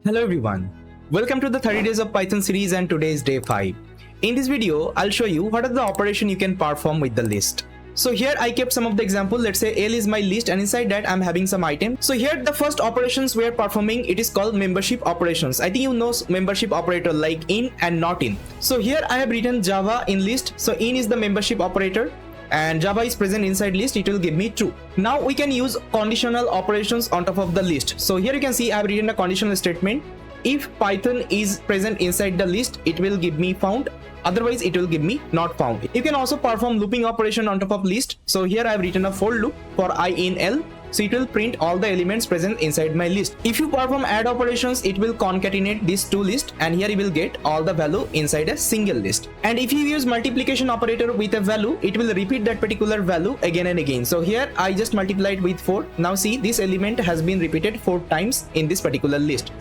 Hello everyone, welcome to the 30 days of Python series and today is day 5. In this video, I'll show you what are the operation you can perform with the list. So here I kept some of the example. Let's say L is my list and inside that I'm having some item. So here the first operations we are performing, it is called membership operations. I think you know membership operator like in and not in. So here I have written Java in list. So in is the membership operator and Java is present inside list, it will give me true. Now we can use conditional operations on top of the list. So here you can see I have written a conditional statement. If Python is present inside the list, it will give me found. Otherwise, it will give me not found. You can also perform looping operation on top of list. So here I have written a for loop for I in L. So it will print all the elements present inside my list. If you perform add operations, it will concatenate these two lists and here you will get all the value inside a single list. And if you use multiplication operator with a value, it will repeat that particular value again and again. So here I just multiplied with 4. Now see, this element has been repeated 4 times in this particular list.